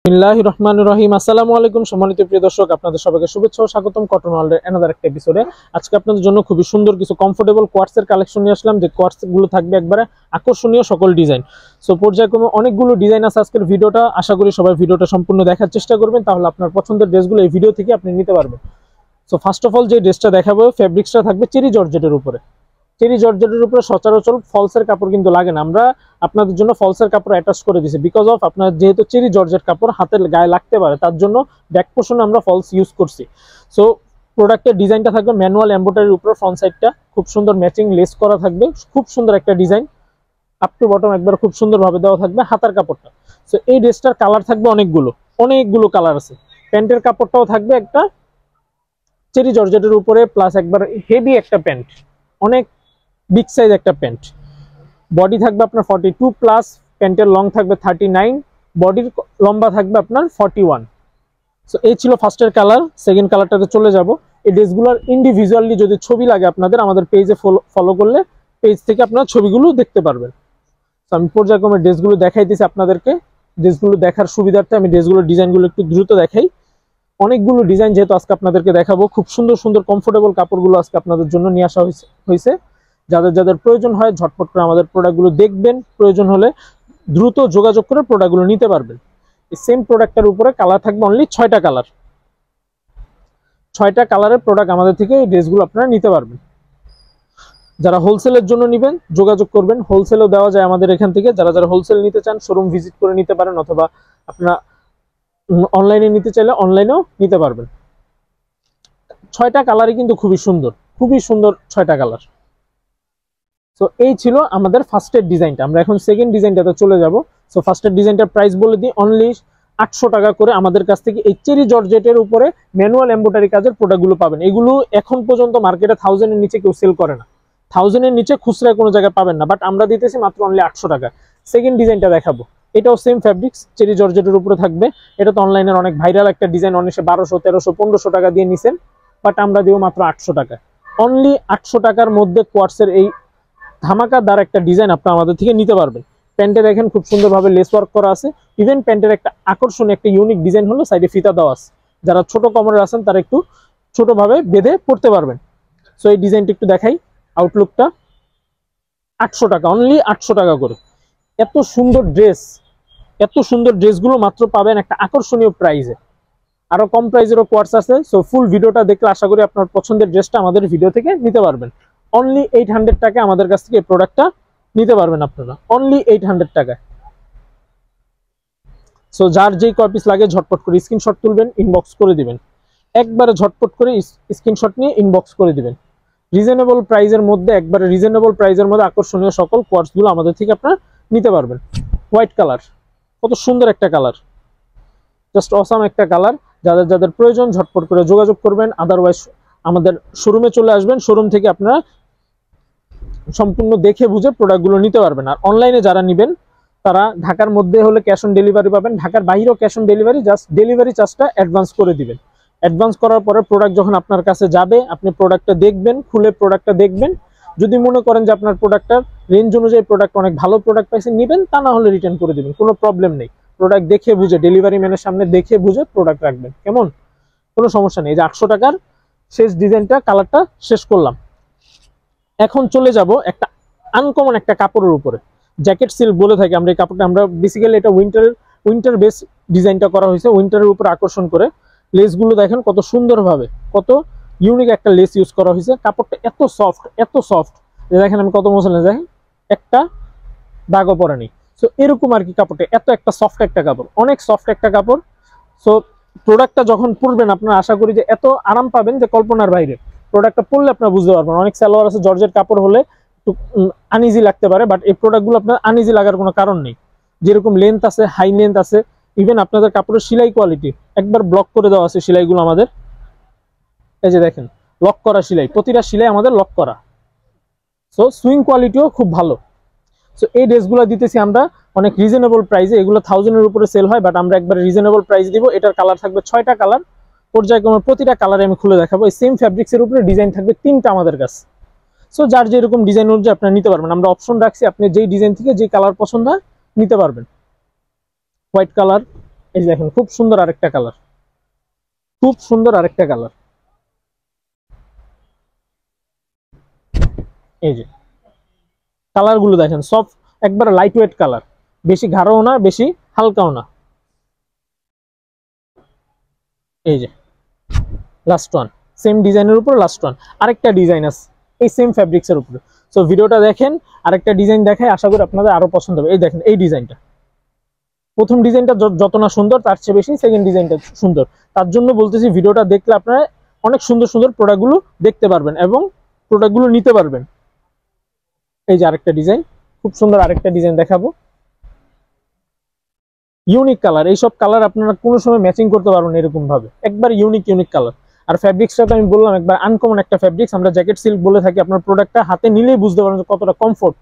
বিসমিল্লাহির রহমানির রহিম। আসসালামু আলাইকুম সম্মানিত প্রিয় দর্শক, আপনাদের সবাইকে শুভেচ্ছা ও স্বাগতম কটন ওয়ার্ল্ডের অ্যানাদার একটা এপিসোডে। আজকে আপনাদের জন্য খুবই সুন্দর কিছু কমফোর্টেবল কোয়ার্টসের কালেকশন নিয়ে আসলাম, যে কোয়ার্টস গুলো থাকবে একবারে আকর্ষণীয় সকল ডিজাইন। সো পর্যায়ক্রমে অনেকগুলো ডিজাইন আছে আজকের ভিডিওটা। আশা করি সবাই ভিডিওটা সম্পূর্ণ দেখার চেষ্টা করবেন, তাহলে আপনার পছন্দের ড্রেসগুলো এই ভিডিও থেকে আপনি নিতে পারবেন। সো ফার্স্ট অফ অল যে ড্রেসটা দেখাবো, ফেব্রিক্সটা থাকবে চেরি জর্জেটের উপরে। চেরি জর্জেটের উপরে সচরাচর ফলসের কাপড় কিন্তু লাগে না, আমরা আপনাদের জন্য ফলসের কাপড় অ্যাটাচ করে দিয়েছি। বিকজ অফ আপনার যেহেতু চেরি জর্জেট কাপড় হাতের গায়ে লাগতে পারে, তার জন্য ব্যাক পোর্শনে আমরা ফলস ইউজ করছি। সো প্রোডাক্টের ডিজাইনটা থাকবে ম্যানুয়াল এমব্রয়ডারির উপর, ফ্রন্ট সাইডটা খুব সুন্দর ম্যাচিং লেস করা থাকবে, খুব সুন্দর একটা ডিজাইন, আপ টু বটম একবার খুব সুন্দরভাবে দেওয়া থাকবে হাতার কাপড়টা। সো এই ড্রেসটার কালার থাকবে অনেকগুলো কালার আছে। প্যান্টের কাপড়টাও থাকবে একটা চেরি জর্জেটের উপরে, প্লাস একবার হেভি একটা প্যান্ট, অনেক বিগ সাইজ একটা প্যান্ট। বডি থাকবে আপনার 42 প্লাস, প্যান্টের লং থাকবে 39, বডির লম্বা থাকবে আপনার 41। সো এই ছিল ফার্স্টের কালার। সেকেন্ড কালারটাতে চলে যাব। এই ড্রেসগুলোর ইন্ডিভিজুয়ালি যদি ছবি লাগে আপনাদের, আমাদের পেজে ফলো করলে পেজ থেকে আপনারা ছবিগুলো দেখতে পারবেন। তো আমি পর্যায়ক্রমে ড্রেসগুলো দেখাইতেছি আপনাদেরকে। ড্রেসগুলো দেখার সুবিধার্থে আমি ড্রেসগুলোর ডিজাইনগুলো একটু দ্রুত দেখাই। অনেকগুলো ডিজাইন যেহেতু আজকে আপনাদেরকে দেখাবো, খুব সুন্দর সুন্দর কমফোর্টেবল কাপড়গুলো আজকে আপনাদের জন্য নিয়ে আসা হয়েছে। যাদের যাদের প্রয়োজন হয় ঝটপট করে আমাদের প্রোডাক্টগুলো দেখবেন, প্রয়োজন হলে দ্রুত যোগাযোগ করে প্রোডাক্টগুলো নিতে পারবেন। এই সেম প্রোডাক্টের উপরে কালার থাকবে অনলি 6টা কালার। 6টা কালারের প্রোডাক্ট আমাদের থেকে এই ড্রেসগুলো আপনারা নিতে পারবেন। যারা হোলসেলের জন্য নেবেন যোগাযোগ করবেন, হোলসেলও দেওয়া যায় আমাদের এখান থেকে। যারা যারা হোলসেল নিতে চান শোরুম ভিজিট করে নিতে পারেন, অথবা আপনারা অনলাইনে নিতে চাইলে অনলাইনেও নিতে পারবেন। 6টা কালারই কিন্তু খুবই সুন্দর 6টা কালার। সো এই ছিল আমাদের ফার্স্টের ডিজাইনটা। আমরা এখন সেকেন্ড ডিজাইনটাতে চলে যাব। সো ফার্স্টের ডিজাইনটার প্রাইস বলে দিই, অনলি 800 টাকা করে আমাদের কাছ থেকে এই চেরি জর্জেটের উপরে ম্যানুয়াল এমব্রয়ডারি কাজের প্রোডাক্টগুলো পাবেন। এগুলো এখন পর্যন্ত মার্কেটে 1000 এর নিচে কেউ সেল করে না, 1000 এর নিচে খুচরা কোনো জায়গায় পাবেন না, বাট আমরা দিতেছি মাত্র অনলি 800 টাকা। সেকেন্ড ডিজাইনটা দেখাবো, এটাও সেম ফ্যাব্রিক্স চেরি জর্জেটের উপরে থাকবে। এটা তো অনলাইনের অনেক ভাইরাল একটা ডিজাইন, অনেকে 1200, 1300, 1500 টাকা দিয়ে নিছেন, বাট আমরা দিব মাত্র 800 টাকা। অনলি 800 টাকার মধ্যে কোয়ার্টসের এই ধামাকাদার একটা ডিজাইন আপনি আমাদের থেকে নিতে পারবেন। প্যান্টে দেখেন খুব সুন্দরভাবে লেস ওয়ার্ক করা আছে। ইভেন প্যান্টের একটা আকর্ষণীয় একটা ইউনিক ডিজাইন হলো সাইডে ফিতা দেওয়া আছে। যারা ছোট কোমরের আছেন তারা একটু ছোটভাবে বেঁধে পড়তে পারবেন। সো এই ডিজাইনটা একটু দেখাই, আউটলুকটা। 800 টাকা, অনলি 800 টাকা করে। এত সুন্দর ড্রেসগুলো মাত্র পাবেন একটা আকর্ষণীয় প্রাইসে। আরো কম প্রাইসেরও কোয়ার্টস আছে। সো ফুল ভিডিওটা দেখলে আশা করি আপনার পছন্দের ড্রেসটা আমাদের ভিডিও থেকে নিতে পারবেন। অনলি 800 টাকা আমাদের কাছ থেকে এই প্রোডাক্টটা নিতে পারবেন আপনারা, অনলি 800 টাকায়। সো যার যেই কয় পিস লাগে ঝটপট করে স্ক্রিনশট তুলবেন, ইনবক্স করে দিবেন। একবারে ঝটপট করে স্ক্রিনশট নিয়ে ইনবক্স করে দিবেন। রিজনেবল প্রাইসের মধ্যে, একবারে রিজনেবল প্রাইসের মধ্যে আকর্ষণীয় সকল কোয়ার্টসগুলো আমাদের থেকে আপনারা নিতে পারবেন। হোয়াইট কালার, কত সুন্দর একটা কালার, জাস্ট অসাম একটা কালার। যাদের যাদের প্রয়োজন ঝটপট করে যোগাযোগ করবেন, আদারওয়াইজ আমাদের শোরুমে চলে আসবেন। শোরুম থেকে আপনারা সম্পূর্ণ দেখে বুঝে প্রোডাক্টগুলো নিতে পারবেন। আর অনলাইনে যারা নেবেন তারা ঢাকার মধ্যে হলে ক্যাশ অন ডেলিভারি পাবেন, ঢাকার বাইরেও cash on delivery, just delivery চার্জটা অ্যাডভান্স করে দিবেন। অ্যাডভান্স করার পরে প্রোডাক্ট যখন আপনার কাছে যাবে, আপনি প্রোডাক্টটা দেখবেন, খুলে প্রোডাক্টটা দেখবেন। যদি মনে করেন যে আপনার প্রোডাক্টটার রেঞ্জ অনুযায়ী প্রোডাক্ট অনেক ভালো প্রোডাক্ট পাইছেন, নেবেন, তা না হলে রিটার্ন করে দিবেন, কোনো প্রবলেম নেই। প্রোডাক্ট দেখে বুঝে, ডেলিভারি ম্যানের সামনে দেখে বুঝে প্রোডাক্ট রাখবেন, কেমন? কোনো সমস্যা নেই। এই যে 800 টাকার শেষ ডিজাইনটা, কালারটা শেষ করলাম। এখন চলে যাব একটা আনকমন একটা কাপড়ের উপরে, জ্যাকেট সিল্ক বলে থাকি আমরা এই কাপড়টা। আমরা বেসিক্যালি এটা উইন্টার বেস ডিজাইনটা করা হয়েছে, উইন্টারের উপর আকর্ষণ করে। লেসগুলো দেখেন কত সুন্দরভাবে, কত ইউনিক একটা লেস ইউজ করা হয়েছে। কাপড়টা এত সফট যে দেখেন আমি কত মশলা, দেখেন একটা দাগও পরে নেই। সো এরকম আর কি কাপড়টা, এত একটা সফট একটা কাপড়, অনেক সফট একটা কাপড়। সো প্রোডাক্টটা যখন পরবেন আপনারা আশা করি যে এত আরাম পাবেন যে কল্পনার বাইরে। প্রোডাক্টটা পরলে আপনারা বুঝতে পারবেন। অনেক সালোয়ার আছে জর্জেট কাপড় হলে একটু আনইজি লাগতে পারে, বাট এই প্রোডাক্টগুলো আপনার আনইজি লাগার কোনো কারণ নেই। যেরকম লেন্থ আছে, হাই লেন্থ আছে, ইভেন আপনাদের কাপড়ের সেলাই কোয়ালিটি একবার ব্লক করে দেওয়া আছে সেলাইগুলো আমাদের। এই যে দেখেন লক করা সেলাই, প্রতিটা সেলাই আমাদের লক করা। সো সুইং কোয়ালিটিও খুব ভালো। সো এই ড্রেসগুলো দিতেছি আমরা অনেক রিজনেবল প্রাইসে। এগুলো 1000 এর উপরে সেল হয়, বাট আমরা একবার রিজনেবল প্রাইস দিব। এটার কালার থাকবে 6টা কালার। পর্যায়ক্রমে প্রতিটা কালারে আমি খুলে দেখাবো। এই সেম ফ্যাব্রিক্সের উপরে ডিজাইন থাকবে 3টা আমাদের কাছে। সো যার যেরকম ডিজাইন অনুযায়ী আপনারা নিতে পারবেন। আমরা অপশন রাখছি, আপনি যেই ডিজাইন থেকে যেই কালার পছন্দ হয় নিতে পারবেন। হোয়াইট কালার, এই যে দেখেন খুব সুন্দর আরেকটা কালার, খুব সুন্দর আরেকটা কালার। এই যে কালার গুলো দেখেন, সফট একবার লাইট ওয়েট কালার, বেশি গাঢ়ও না বেশি হালকাও না। এই যে লাস্ট ওয়ান, সেম ডিজাইনের উপর লাস্ট ওয়ান, আরেকটা ডিজাইন আছে এই সেম ফ্যাব্রিক্স এর উপরে। সো ভিডিওটা দেখেন, আরেকটা ডিজাইন দেখায়, আশা করি আপনাদের আরো পছন্দ হবে। এই দেখেন এই ডিজাইনটা, প্রথম ডিজাইনটা যত না সুন্দর তার চেয়ে বেশি সেকেন্ড ডিজাইনটা সুন্দর। তার জন্য বলতেছি ভিডিওটা দেখলে আপনারা অনেক সুন্দর সুন্দর প্রোডাক্টগুলো দেখতে পারবেন এবং প্রোডাক্টগুলো নিতে পারবেন। এই যে আরেকটা ডিজাইন, খুব সুন্দর আরেকটা ডিজাইন দেখাবো, ইউনিক কালার। এইসব কালার আপনারা কোনো সময় ম্যাচিং করতে পারবেন এরকম ভাবে, একবার ইউনিক ইউনিক কালার। আর ফ্যাব্রিক্সটা তো আমি বললাম একবার আনকমন একটা ফ্যাব্রিক্স, আমরা জ্যাকেট সিল্ক বলে থাকি। আপনার প্রোডাক্টটা হাতে নিলেই বুঝতে পারবেন কতটা কমফোর্ট,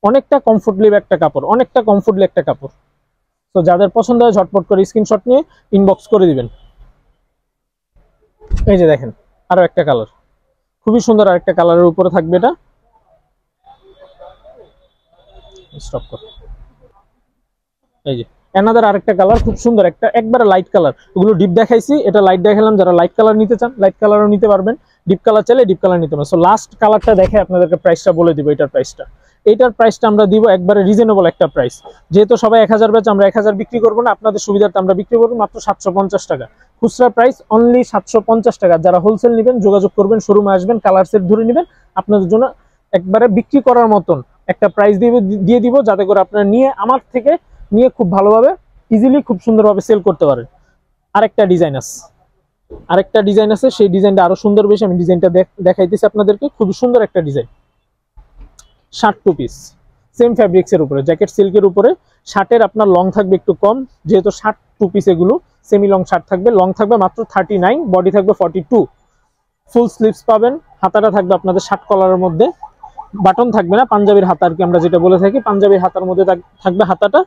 অনেকটা কমফোর্টলি একটা কাপড়, অনেকটা কমফোর্টলি একটা কাপড়। তো যাদের পছন্দ হয় ঝটপট করে স্ক্রিনশট নিয়ে ইনবক্স করে দিবেন। এই যে দেখেন আরো একটা কালার, খুবই সুন্দর আরেকটা কালারের উপরে থাকবে এটা। স্টপ কর। এই যে অ্যানাদার আরেকটা কালার, খুব সুন্দর একটা একবারে লাইট কালার। ওগুলো ডিপ দেখাইছি, এটা লাইট দেখালাম। যারা লাইট কালার নিতে চান লাইট কালারও নিতে পারবেন, ডিপ কালার চাইলে ডিপ কালার নিতে পারবেন। সো লাস্ট কালারটা দেখে আপনাদেরকে প্রাইসটা বলে দিব। এইটার প্রাইসটা আমরা দিব একবারে রিজনেবল একটা প্রাইস। যেহেতু সবাই 1000 ব্যাচ, আমরা 1000 বিক্রি করবো না, আপনাদের সুবিধার্থে আমরা বিক্রি করবো মাত্র 750 টাকা। খুচরা প্রাইস অনলি 750 টাকা। যারা হোলসেল নেবেন যোগাযোগ করবেন, শোরুমে আসবেন, কালার সেট ধরে নেবেন। আপনাদের জন্য একবারে বিক্রি করার মতন একটা প্রাইস দিয়ে দিব, যাতে করে আপনারা নিয়ে আমার থেকে নিয়ে খুব ভালোভাবে ইজিলি খুব সুন্দরভাবে সেল করতে পারেন। আরেকটা ডিজাইন আছে, সেই ডিজাইনটা আরো সুন্দর বেশি। আমি ডিজাইনটা দেখাইতেছি আপনাদেরকে, খুবই সুন্দর একটা design. Shirt two piece, same fabrics এর উপরে, জ্যাকেট সিল্কের উপরে। শার্টের আপনার লং থাকবে একটু কম, যেহেতু শার্ট টু পিস এগুলো সেমি লং শার্ট থাকবে। লং থাকবে মাত্র 39, বডি থাকবে 42। ফুল স্লিভস পাবেন, হাতাটা থাকবে আপনাদের শার্ট কলারের মধ্যে, বাটন থাকবে না, পাঞ্জাবির হাতা আর কি আমরা যেটা বলে থাকি, পাঞ্জাবির হাতার মধ্যে থাকবে হাতাটা।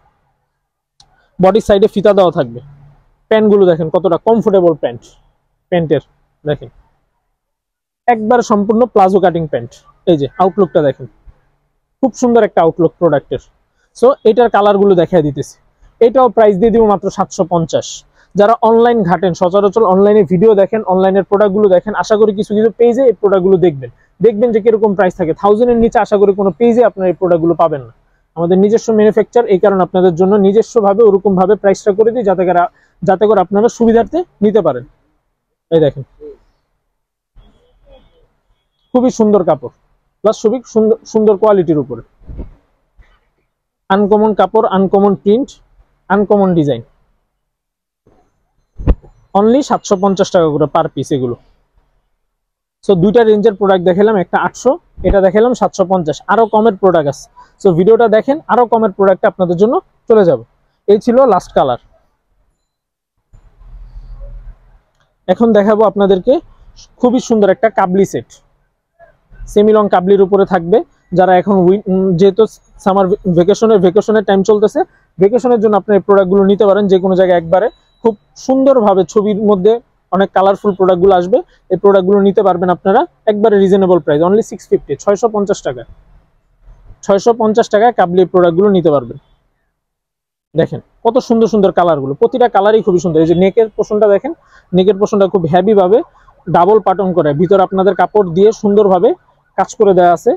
বডির সাইডে ফিতা দেওয়া থাকবে। প্যান্টগুলো দেখেন কতটা কমফোর্টেবল প্যান্টের দেখেন, একবার সম্পূর্ণ প্লাজো কাটিং প্যান্ট। এই যে আউটলুকটা দেখেন, খুব সুন্দর একটা আউটলুক প্রোডাক্টের। সো এটার কালারগুলো দেখাই দিতেছি। এটাও প্রাইস দিয়ে দিব মাত্র 750। যারা অনলাইন ঘাটেন, সচরাচর অনলাইনে ভিডিও দেখেন, অনলাইনের প্রোডাক্টগুলো দেখেন, আশা করি কিছু কিছু পেজে এই প্রোডাক্টগুলো দেখবেন যে কিরকম প্রাইস থাকে। 1000 এর নিচে আশা করি কোনো পেজে আপনারা এই প্রোডাক্টগুলো পাবেন না। আমাদের নিজস্ব ম্যানুফ্যাকচার, এই কারণে আপনাদের জন্য নিজস্বভাবে ওরকম ভাবে প্রাইসটা করে দিই, যাতে করে আপনারা সুবিধার্থে নিতে পারেন। এই দেখেন খুবই সুন্দর কাপড়, প্লাস খুবই সুন্দর কোয়ালিটির উপরে, আনকমন কাপড়, uncommon print, uncommon design. Only 750 টাকা করে পার পিস এগুলো। সো দুইটা রেঞ্জের প্রোডাক্ট দেখালাম, একটা 800, এটা দেখালাম 750। আরো কমের প্রোডাক্ট আছে, সো ভিডিওটা দেখেন, আরো কমের প্রোডাক্ট আপনাদের জন্য চলে যাবে। এই ছিল লাস্ট কালার। এখন দেখাবো আপনাদেরকে খুবই সুন্দর একটা কাবলি সেট, সেমি লং কাবলির উপরে থাকবে। যারা এখন যেহেতু সামার ভেকেশনের টাইম চলতেছে, ভেকেশনের জন্য আপনি এই প্রোডাক্টগুলো নিতে পারেন। যে কোনো জায়গায় একবারে খুব সুন্দরভাবে ছবির মধ্যে অনেক কালারফুল প্রোডাক্টগুলো আসবে, এই প্রোডাক্টগুলো নিতে পারবেন আপনারা একবারে রিজনেবল প্রাইস, অনলি 650, 650 টাকা। 650 টাকায় কাবলি প্রোডাক্টগুলো নিতে পারবেন। দেখেন কত সুন্দর সুন্দর কালারগুলো, প্রতিটা কালারই খুবই সুন্দর। এই যে নেকের পোর্শনটা দেখেন, নেকের পোর্শনটা খুব হেভি ভাবে ডাবল পাটন করে, ভিতর আপনাদের কাপড় দিয়ে সুন্দরভাবে কাজ করে দেওয়া আছে।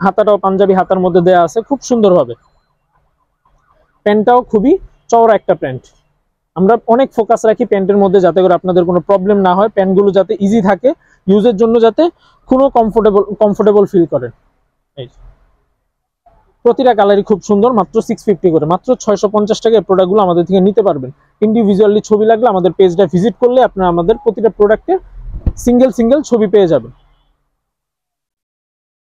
হাতাটাও পাঞ্জাবি হাতার মধ্যে দেওয়া আছে খুব সুন্দরভাবে। প্যান্টটাও খুবই চওড়া একটা প্যান্ট। আমরা অনেক ফোকাস রাখি প্যান্টের মধ্যে, যাতে করে আপনাদের কোনো প্রবলেম না হয়, প্যান্টগুলো যাতে ইজি থাকে ইউজের জন্য, যাতে কোনো কমফোর্টেবল ফিল করেন। এই প্রতিটা কালারই খুব সুন্দর, মাত্র 650 করে, মাত্র 650 টাকায় প্রোডাক্টগুলো আমাদের থেকে নিতে পারবেন। ইন্ডিভিজুয়ালি ছবি লাগলে আমাদের পেজটা ভিজিট করলে আপনারা আমাদের প্রতিটা প্রোডাক্টের সিঙ্গেল ছবি পেয়ে যাবেন।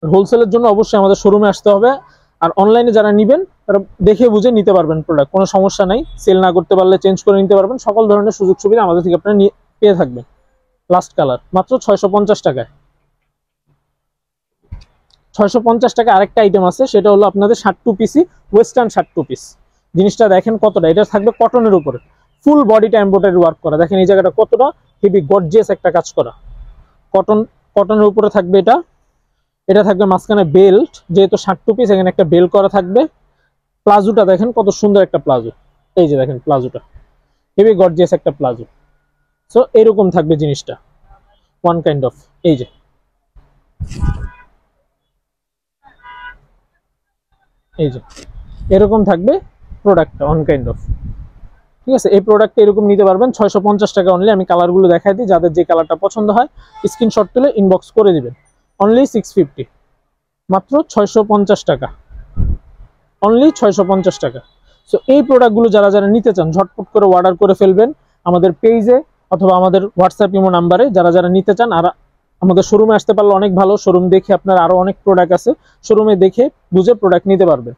হোলসেলের জন্য অবশ্যই আমাদের শোরুমে আসতে হবে। আর অনলাইনে যারা নেবেন তারা দেখে বুঝে নিতে পারবেন প্রোডাক্ট, কোনো সমস্যা নাই। সেল না করতে পারলে চেঞ্জ করে নিতে পারবেন, সকল ধরনের সুযোগ সুবিধা আমাদের থেকে আপনারা পেয়ে থাকবেন। লাস্ট কালার মাত্র 650 টাকায়। 650 টাকা আরেকটা আইটেম আছে, সেটা হলো আপনাদের শার্ট টু পিসি, ওয়েস্টার্ন শার্ট টু পিস। জিনিসটা দেখেন কতটা, এটা থাকবে কটনের উপরে, ফুল বডিটা এমব্রয়ডারি ওয়ার্ক করা। দেখেন এই জায়গাটা কতটা হেভি গর্জিয়াস একটা কাজ করা, কটনের উপরে থাকবে এটা। এটা থাকবে মাঝখানে বেল্ট, যেহেতু শার্ট টু পিস এখানে একটা বেল্ট করা থাকবে। প্লাজোটা দেখেন কত সুন্দর একটা প্লাজো, এই যে দেখেন প্লাজোটা হেভি গর্জিয়াস একটা প্লাজো। সো এরকম থাকবে জিনিসটা, ওয়ান কাইন্ড অফ, এই যে এরকম থাকবে প্রোডাক্টটা, ওয়ান কাইন্ড অফ। ঠিক আছে, এই প্রোডাক্টটা এরকম নিতে পারবেন 650 টাকা অনলি। আমি কালারগুলো দেখাই দিই, যাদের যে কালারটা পছন্দ হয় স্ক্রিনশট তুলে ইনবক্স করে দিবেন। অনলি 650, মাত্র 650 টাকা, অনলি 650 টাকা। সো এই প্রোডাক্টগুলো যারা যারা নিতে চান ঝটপট করে অর্ডার করে ফেলবেন আমাদের পেজে অথবা আমাদের হোয়াটসঅ্যাপ ইমো নাম্বারে। যারা যারা নিতে চান আর আমাদের শোরুমে আসতে পারলে অনেক ভালো, শোরুম দেখে আপনার আরো অনেক প্রোডাক্ট আছে, শোরুমে দেখে বুঝে প্রোডাক্ট নিতে পারবেন।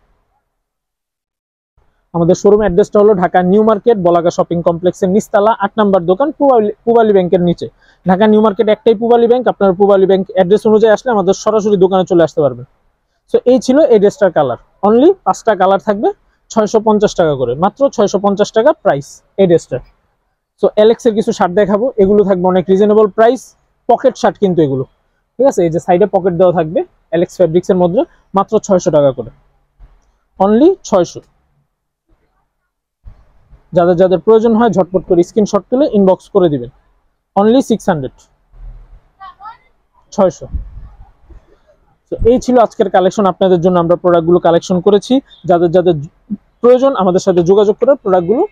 আমাদের শোরুম অ্যাড্রেসটা হলো ঢাকা নিউ মার্কেট বলাকা শপিং কমপ্লেক্সের নিচতলা 8 নম্বর দোকান, পূবালী ব্যাংকের নিচে। ঢাকা নিউ মার্কেট একটাই পূবালী ব্যাংক, আপনার পূবালী ব্যাংক অ্যাড্রেস অনুযায়ী আসলে আমাদের সরাসরি দোকানে চলে আসতে পারবেন। সো এই ছিল এই ড্রেসটার কালার, অনলি 5টা কালার থাকবে 650 টাকা করে, মাত্র 650 টাকা প্রাইস এই ড্রেসটার। সো এলেক্স এর কিছু শার্ট দেখাবো, এগুলো থাকবে অনেক রিজনেবল প্রাইস, পকেট শার্ট কিন্তু এগুলো, ঠিক আছে। এই যে সাইডে পকেট দেওয়া থাকবে, এলেক্স ফেব্রিক্স এর মধ্যে, মাত্র 600 টাকা করে, অনলি 600। যাদের যাদের প্রয়োজন হয় ঝটপট করে স্ক্রিনশট তুলে ইনবক্স করে দিবেন, অনলি 600, 600। তো এই ছিল আজকের কালেকশন, আপনাদের জন্য আমরা প্রোডাক্টগুলো কালেকশন করেছি। যাদের যাদের প্রয়োজন আমাদের সাথে যোগাযোগ করে প্রোডাক্টগুলো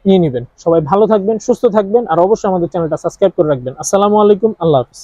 নিয়ে নেবেন। সবাই ভালো থাকবেন, সুস্থ থাকবেন, আর অবশ্যই আমাদের চ্যানেলটা সাবস্ক্রাইব করে রাখবেন। আসসালামু আলাইকুম, আল্লাহ হাফেজ।